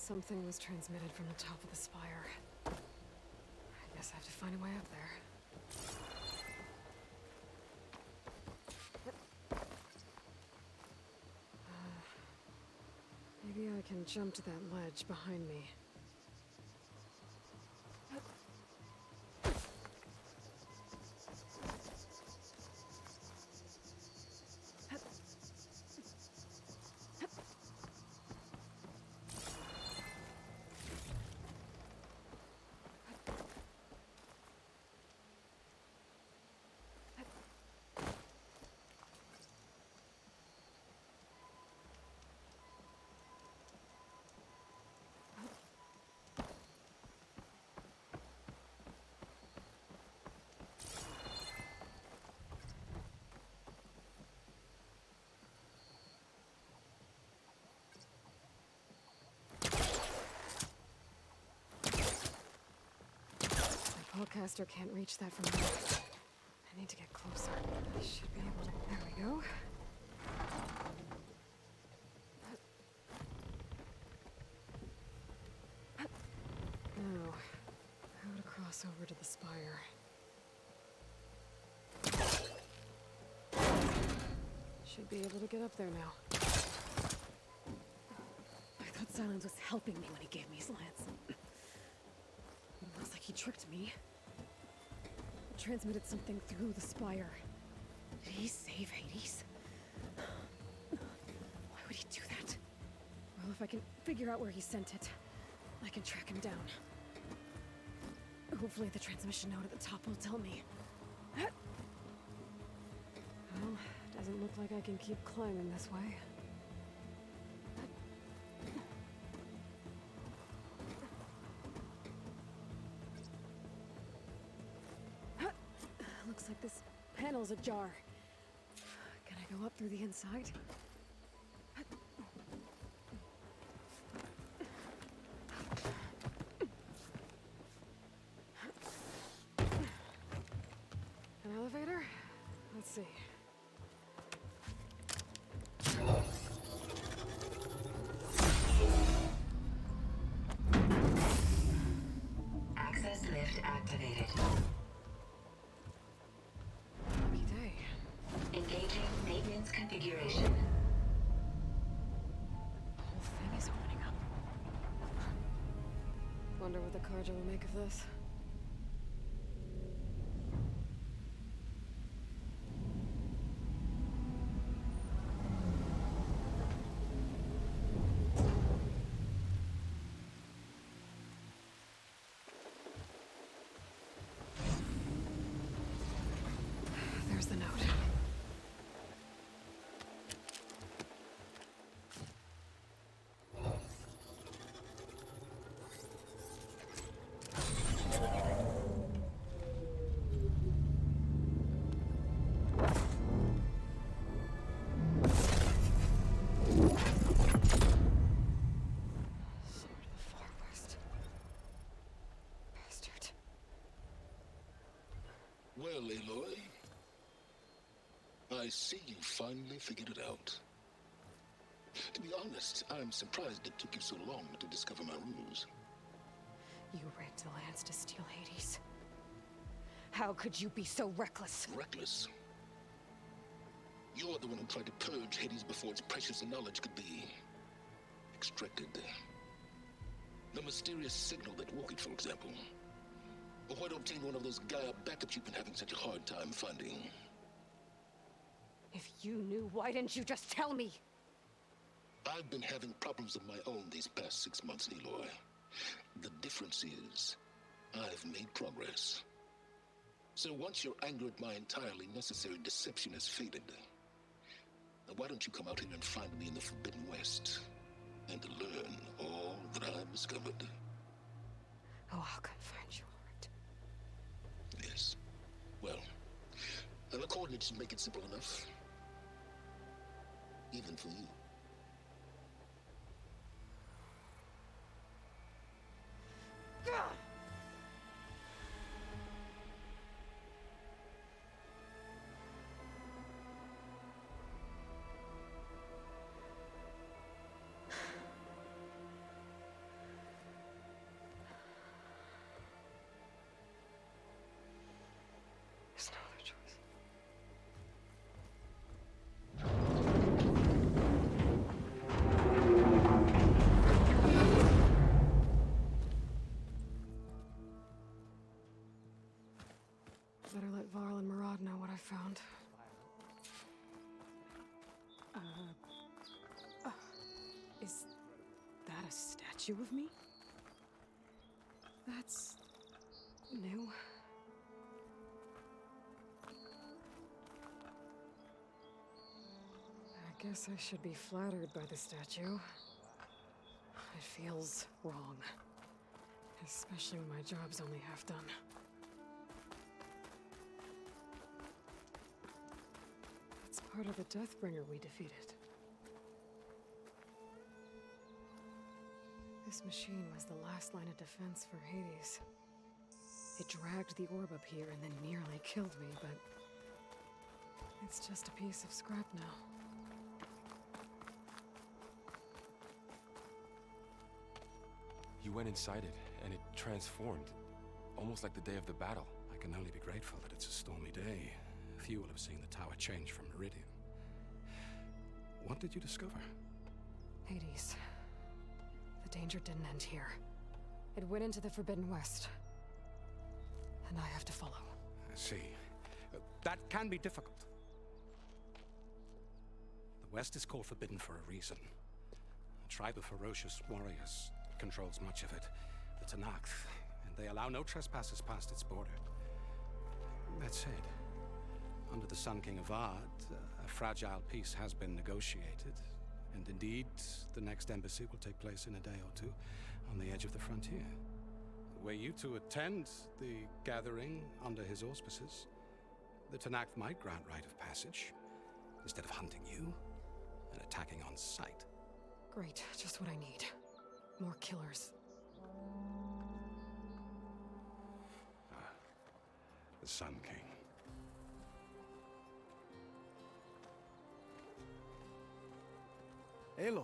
Something was transmitted from the top of the spire. I guess I have to find a way up there. Maybe I can jump to that ledge behind me. Spellcaster can't reach that from here. I need to get closer. I should be able to... There we go. Now, how to cross over to the spire. Should be able to get up there now. I thought Silence was helping me when he gave me his lance. It looks like he tricked me. Transmitted something through the spire. Did he save Hades? Why would he do that? Well, if I can figure out where he sent it, I can track him down. Hopefully the transmission note at the top will tell me. Well, doesn't look like I can keep climbing this way. Looks like this panel's ajar. Can I go up through the inside? An elevator? Let's see. Access lift activated. Lucky day. Engaging maintenance configuration. The whole thing is opening up. Wonder what the Carja will make of this. There's the note. Sword of the Far West. Bastard. Well, Aloy, I see you finally figured it out. To be honest, I'm surprised it took you so long to discover my ruse. You rigged the lance to steal Hades. How could you be so reckless? Reckless. You're the one who tried to purge Hades before its precious knowledge could be extracted. The mysterious signal that woke it, for example. Or why to obtain one of those Gaia backups you've been having such a hard time finding. If you knew, why didn't you just tell me? I've been having problems of my own these past 6 months, Aloy. The difference is, I've made progress. So once your anger at my entirely necessary deception has faded, now why don't you come out here and find me in the Forbidden West, and learn all that I've discovered? Oh, I'll come find you, all right. Yes. Well, and the coordinates should make it simple enough. Even for you. statue of me? That's new. I guess I should be flattered by the statue. It feels wrong. Especially when my job's only half done. It's part of the Deathbringer we defeated. This machine was the last line of defense for Hades. It dragged the orb up here and then nearly killed me, but it's just a piece of scrap now. You went inside it, and it transformed, almost like the day of the battle. I can only be grateful that it's a stormy day. Few will have seen the tower change from Meridian. What did you discover? Hades. The danger didn't end here. It went into the Forbidden West. And I have to follow. I see. That can be difficult. The West is called Forbidden for a reason. A tribe of ferocious warriors controls much of it, the Tenakth, and they allow no trespassers past its border. That said, under the Sun King Avad, a fragile peace has been negotiated, and indeed, the next embassy will take place in a day or two on the edge of the frontier. Were you to attend the gathering under his auspices, the Tenakth might grant right of passage, instead of hunting you and attacking on sight. Great, just what I need. More killers. The Sun King. Aloy,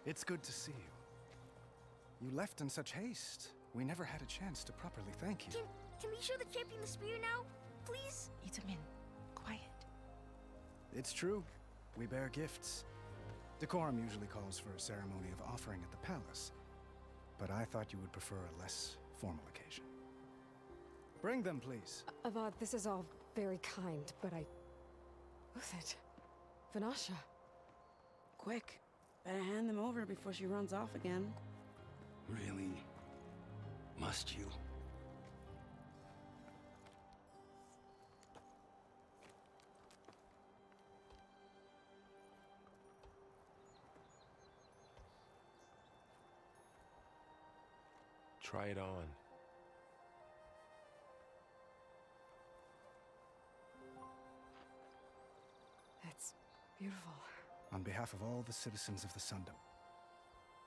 it's good to see you. You left in such haste. We never had a chance to properly thank you. Can we show the champion the spear now? Please? Itamin, quiet. It's true. We bear gifts. Decorum usually calls for a ceremony of offering at the palace, but I thought you would prefer a less formal occasion. Bring them, please. Avad, this is all very kind, but I... Who's it? Vanasha. Quick, better hand them over before she runs off again. Really? Must you? Try it on. It's beautiful. On behalf of all the citizens of the Sundom,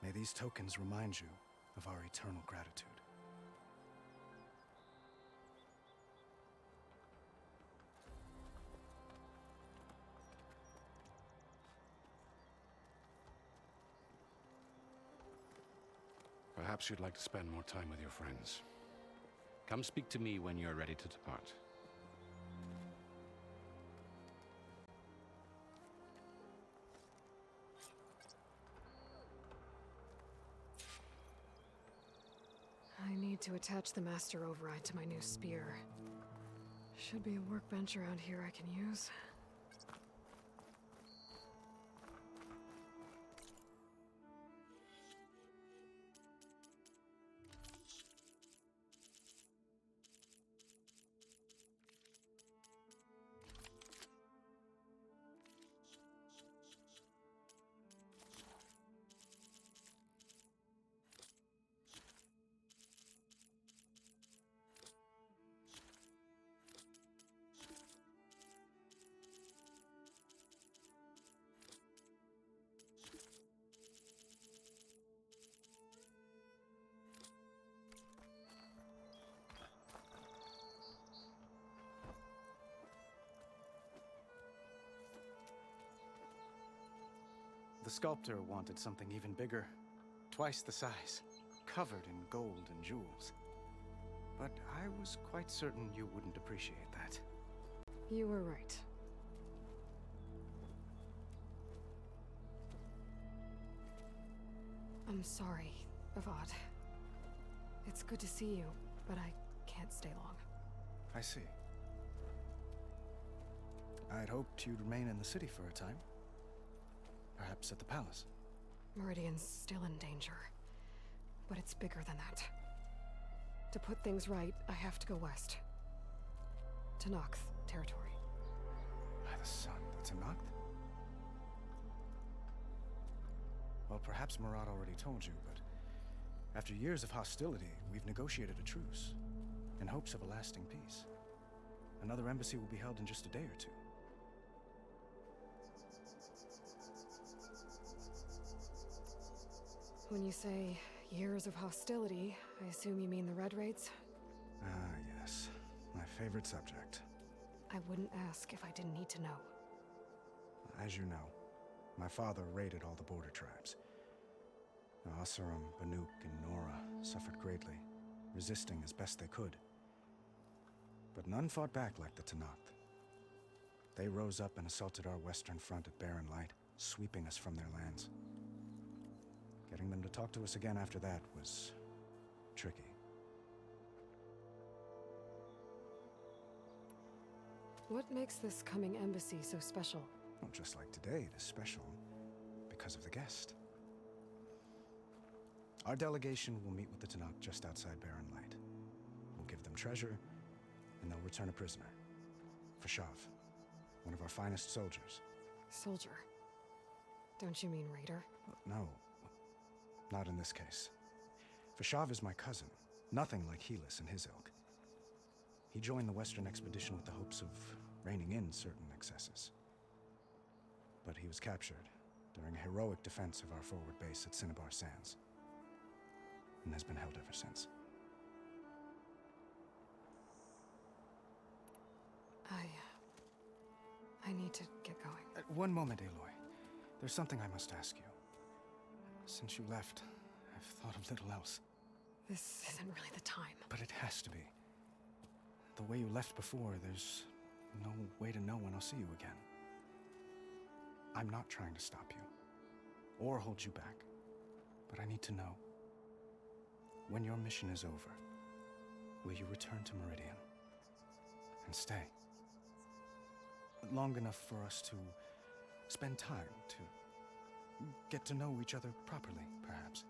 may these tokens remind you of our eternal gratitude. Perhaps you'd like to spend more time with your friends. Come speak to me when you're ready to depart. I need to attach the Master Override to my new spear. Should be a workbench around here I can use. The sculptor wanted something even bigger, twice the size, covered in gold and jewels. But I was quite certain you wouldn't appreciate that. You were right. I'm sorry, Avad. It's good to see you, but I can't stay long. I see. I'd hoped you'd remain in the city for a time. Perhaps at the palace. Meridian's still in danger. But it's bigger than that. To put things right, I have to go west. To Noct territory. By the sun, the Tenakth? Well, perhaps Murad already told you, but after years of hostility, we've negotiated a truce in hopes of a lasting peace. Another embassy will be held in just a day or two. When you say years of hostility, I assume you mean the Red Raids? Ah, yes. My favorite subject. I wouldn't ask if I didn't need to know. As you know, my father raided all the border tribes. Oseram, Banuk, and Nora suffered greatly, resisting as best they could. But none fought back like the Tenakth. They rose up and assaulted our western front at Barren Light, sweeping us from their lands. Getting them to talk to us again after that was tricky. What makes this coming embassy so special? Well, just like today, it is special because of the guest. Our delegation will meet with the Tenakth just outside Barren Light. We'll give them treasure, and they'll return a prisoner. Fashav, one of our finest soldiers. Soldier? Don't you mean raider? No, not in this case. Fashav is my cousin, nothing like Helis and his ilk. He joined the Western expedition with the hopes of reining in certain excesses. But he was captured during a heroic defense of our forward base at Cinnabar Sands, and has been held ever since. I need to get going. One moment, Aloy. There's something I must ask you. Since you left, I've thought of little else. This isn't really the time. But it has to be. The way you left before, there's no way to know when I'll see you again. I'm not trying to stop you, or hold you back. But I need to know, when your mission is over, will you return to Meridian? And stay? Long enough for us to spend time, to get to know each other properly, perhaps.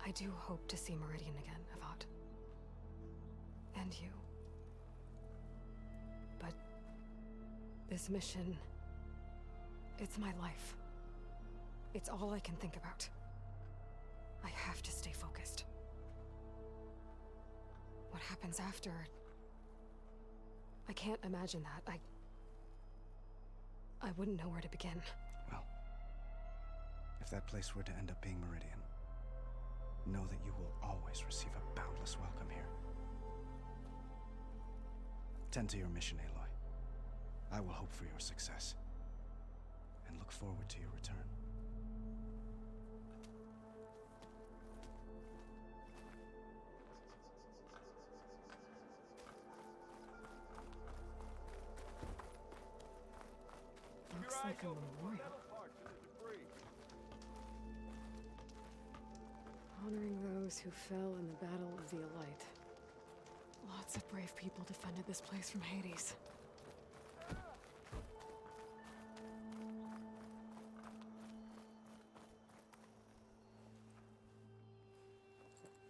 I do hope to see Meridian again, Avad. And you. But this mission, it's my life. It's all I can think about. I have to stay focused. What happens after? I can't imagine that. I wouldn't know where to begin. Well, if that place were to end up being Meridian, know that you will always receive a boundless welcome here. Tend to your mission, Aloy. I will hope for your success, and look forward to your return. Looks like a memorial. Honoring those who fell in the Battle of the Elite. Lots of brave people defended this place from Hades.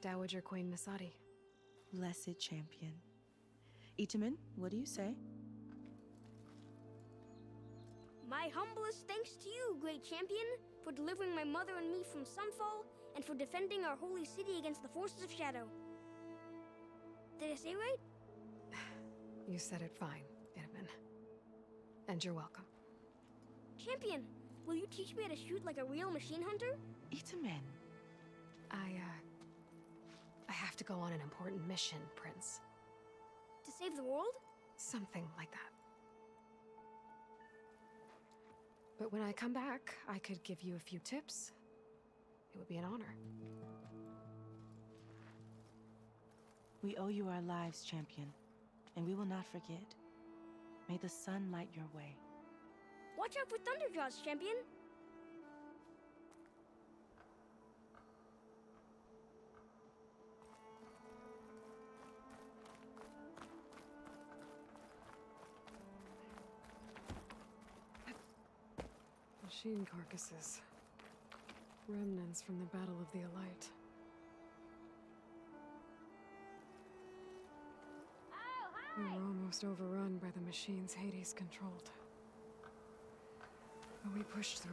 Dowager Queen Nasadi. Blessed champion. Itamen, what do you say? My humblest thanks to you, great champion, for delivering my mother and me from Sunfall, and for defending our holy city against the forces of Shadow. Did I say right? You said it fine, Itamen. And you're welcome. Champion, will you teach me how to shoot like a real machine hunter? Itamen. I have to go on an important mission, Prince. To save the world? Something like that. But when I come back, I could give you a few tips. It would be an honor. We owe you our lives, champion, and we will not forget. May the sun light your way. Watch out for Thunderjaws, champion! Machine carcasses. Remnants from the Battle of the Elite. We were almost overrun by the machines Hades controlled. But we pushed through.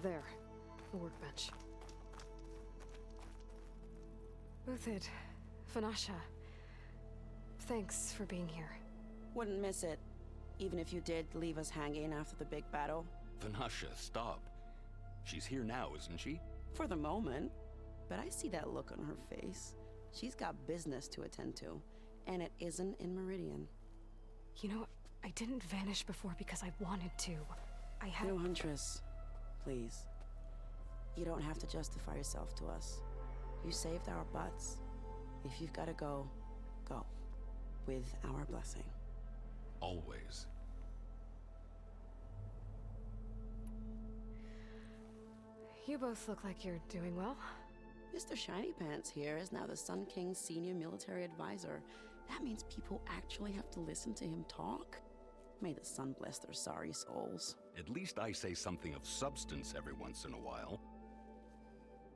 There, the workbench. Uthid, Vanasha, thanks for being here. Wouldn't miss it, even if you did leave us hanging after the big battle. Vanasha, stop. She's here now, isn't she? For the moment. But I see that look on her face. She's got business to attend to, and it isn't in Meridian. You know, I didn't vanish before because I wanted to. I had... No, Huntress. Please. You don't have to justify yourself to us. You saved our butts. If you've got to go, go. With our blessing. Always. You both look like you're doing well. Mr. Shiny Pants here is now the Sun King's senior military advisor. That means people actually have to listen to him talk? May the sun bless their sorry souls. At least I say something of substance every once in a while.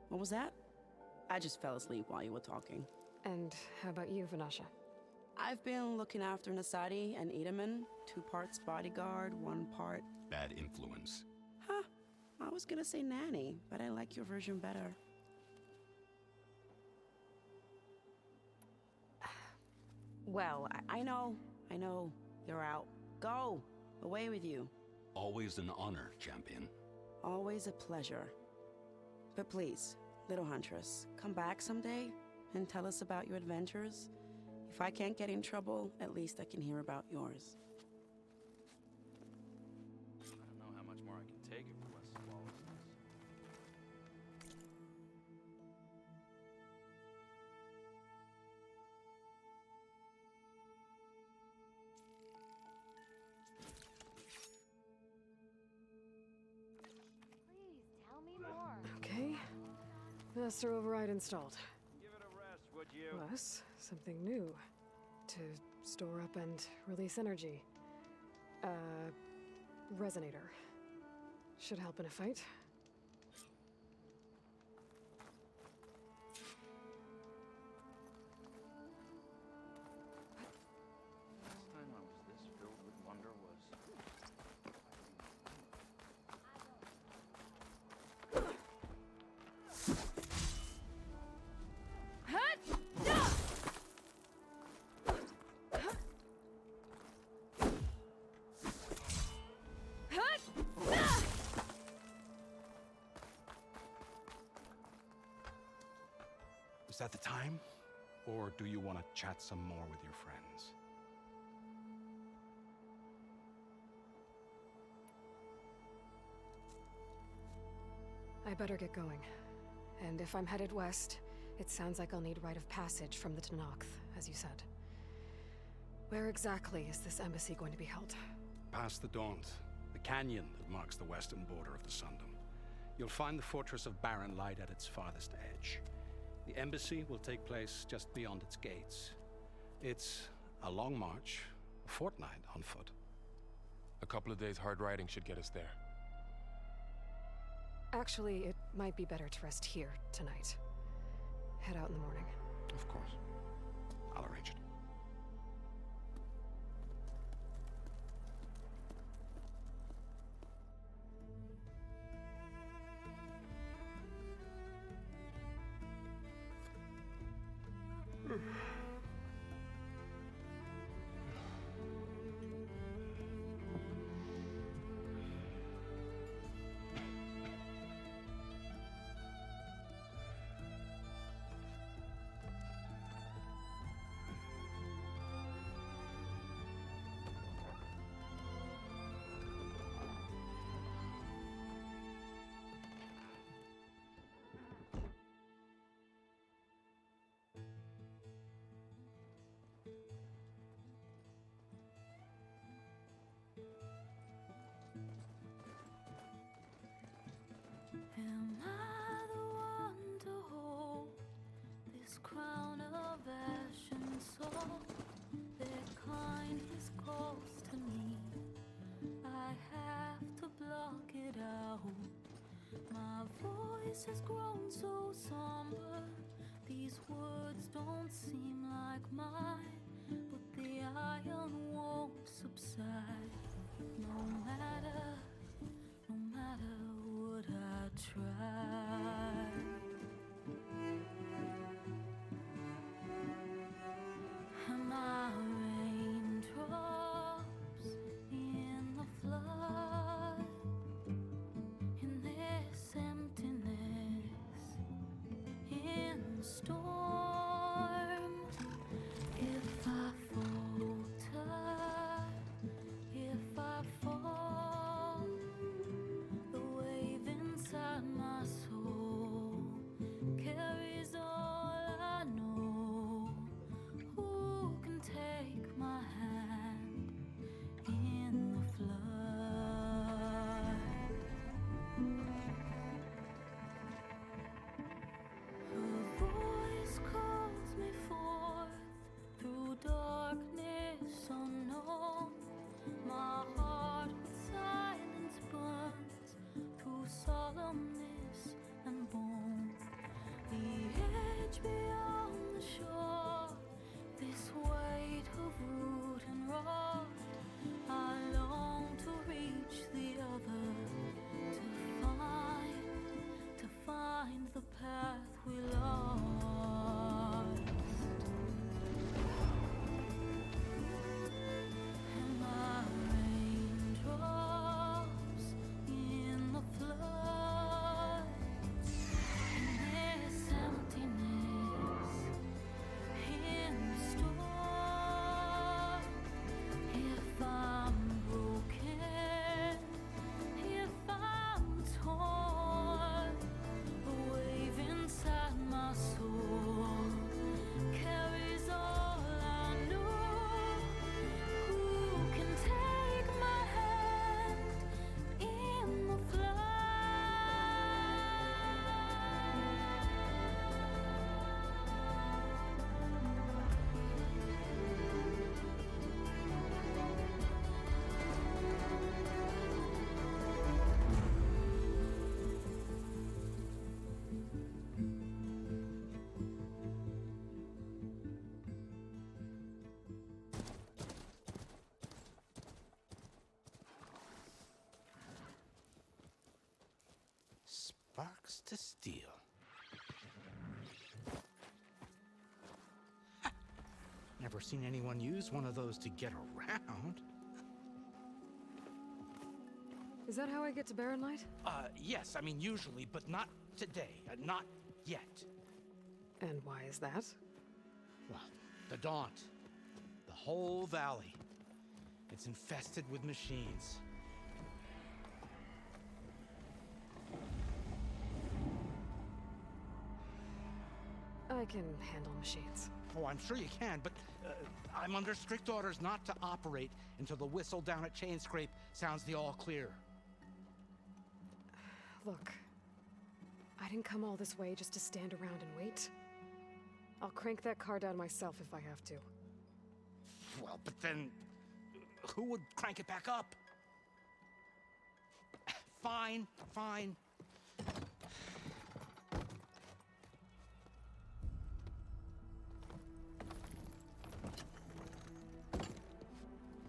What was that? I just fell asleep while you were talking. And how about you, Vanasha? I've been looking after Nasadi and Edaman. 2 parts bodyguard, 1 part... Bad influence. Huh. I was gonna say nanny, but I like your version better. Well, I know. You're out. Go! Away with you. Always an honor, champion. Always a pleasure. But please, little Huntress, come back someday and tell us about your adventures. If I can't get in trouble, at least I can hear about yours. I don't know how much more I can take of West's lawlessness. Okay. Master override installed. Give it a rest, would you? Plus, something new. To store up and release energy. Resonator. Should help in a fight. Last time I was this filled with wonder was... Is that the time? Or do you want to chat some more with your friends? I better get going. And if I'm headed west, it sounds like I'll need rite of passage from the Tenakth, as you said. Where exactly is this embassy going to be held? Past the Daunt, the canyon that marks the western border of the Sundom. You'll find the fortress of Barren Light at its farthest edge. The embassy will take place just beyond its gates. It's a long march, a fortnight on foot. A couple of days hard riding should get us there. Actually, it might be better to rest here tonight. Head out in the morning. Of course. I'll arrange it. voice has grown so somber. These words don't seem like mine, but the iron won't subside. No matter what I try. And my raindrops in the flood, in this emptiness, in the storm. If I falter, if I fall, the wave inside my soul carries all I know. Who can take my hand in the flood? Her voice calls me forth through darkness unknown. My heart with silence burns through solemnness and bone. The edge beyond the shore, this weight of root and rod. I long to reach the other, to find the path we lost. And my raindrops in the flood, in this emptiness, in the storm. If I'm broken, if I'm torn, the wave inside my soul carries all I know. Who can take my hand in the flood? Sparks to steel. Never seen anyone use one of those to get around. Is that how I get to Barren Light? Yes, I mean usually, but not today. Not yet. And why is that? Well, the Daunt. The whole valley. It's infested with machines. I can handle machines. Oh, I'm sure you can, but I'm under strict orders not to operate until the whistle down at Chainscrape sounds the all clear. Look, I didn't come all this way just to stand around and wait. I'll crank that car down myself if I have to. Well, but then who would crank it back up? Fine, fine.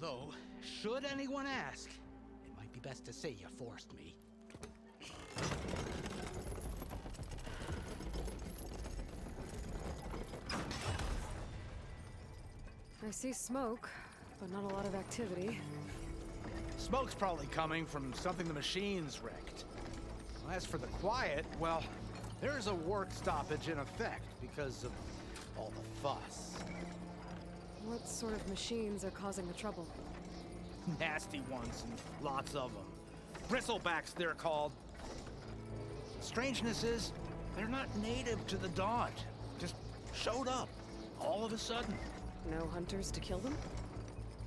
Though, should anyone ask, it might be best to say you forced me. I see smoke, but not a lot of activity. Smoke's probably coming from something the machines wrecked. As for the quiet, well, there's a work stoppage in effect because of all the fuss. What sort of machines are causing the trouble? Nasty ones, and lots of them. Bristlebacks, they're called. Strangeness is, they're not native to the Daunt. Just showed up, all of a sudden. No hunters to kill them?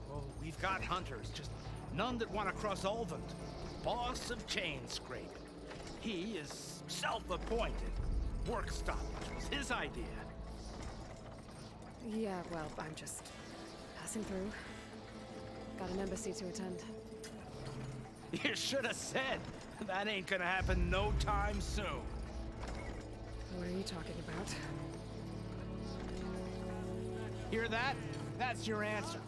Oh, we've got hunters, just none that want to cross Ulvund. Boss of Chainscrape. He is self-appointed. Work stoppage was his idea. Yeah, well, I'm just passing through. Got an embassy to attend. You should have said. That ain't gonna happen no time soon. What are you talking about? Hear that? That's your answer.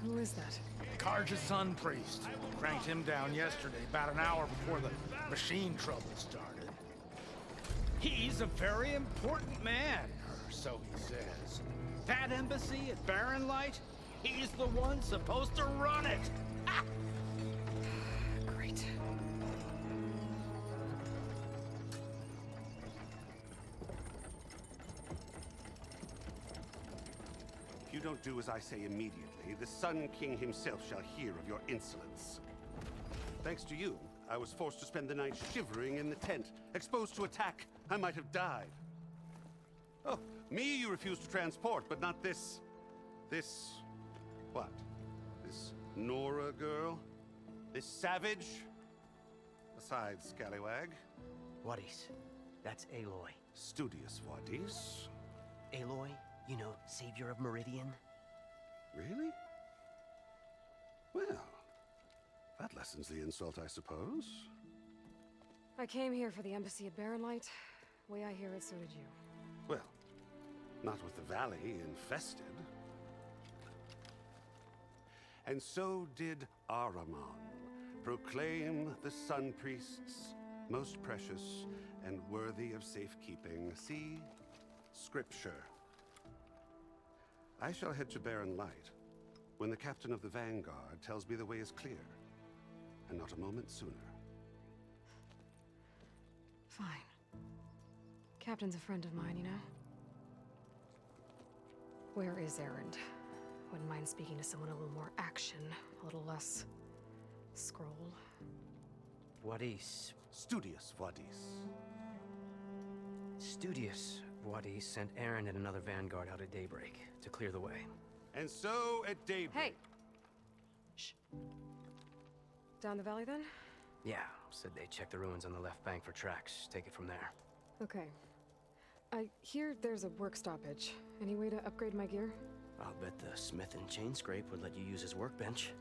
Who is that? Karja's Sun Priest. Cranked him down yesterday, about an hour before the machine trouble started. He's a very important man, or so he says. That embassy at Barren Light, he's the one supposed to run it! Ha! Great. If you don't do as I say immediately, the Sun King himself shall hear of your insolence. Thanks to you, I was forced to spend the night shivering in the tent, exposed to attack. I might have died. Oh, me you refuse to transport, but not this... what? This Nora girl? This savage? Besides, scallywag. Wadis. That's Aloy. Studious Wadis. Aloy, you know, savior of Meridian. Really? Well, that lessens the insult, I suppose. I came here for the embassy at Barren Light. Way I hear it, so did you. Well, not with the valley infested. And so did Ahriman, proclaim the Sun Priests most precious and worthy of safekeeping. See? Scripture. I shall head to Barren Light when the captain of the Vanguard tells me the way is clear, and not a moment sooner. Fine. Captain's a friend of mine, you know? Where is Erend? Wouldn't mind speaking to someone a little more action, a little less... scroll. Wadis. Studious Wadis. Studious Wadis sent Aaron and another vanguard out at daybreak to clear the way. And so at daybreak... Hey! Shh. Down the valley, then? Yeah, said they checked the ruins on the left bank for tracks. Take it from there. Okay. I hear there's a work stoppage. Any way to upgrade my gear? I'll bet the Smith and Chainscrape would let you use his workbench.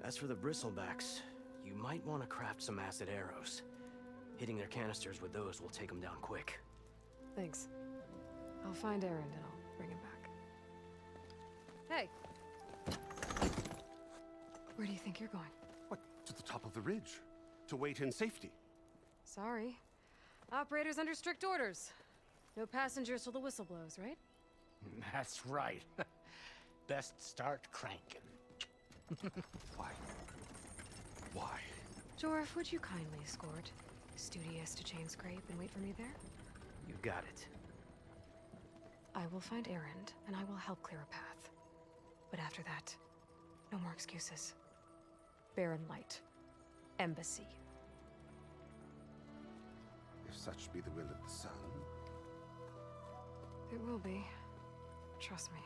As for the bristlebacks, you might want to craft some acid arrows. Hitting their canisters with those will take them down quick. Thanks. I'll find Erend and I'll bring him back. Hey! Where do you think you're going? What, to the top of the ridge? To wait in safety? Sorry. Operator's under strict orders. No passengers till the whistle blows, right? That's right. Best start cranking. Why? Why? Jorf, would you kindly escort Studious to Chainscrape and wait for me there? You got it. I will find Erend, and I will help clear a path. But after that, no more excuses. Barren Light. Embassy. If such be the will of the Sun. It will be. Trust me.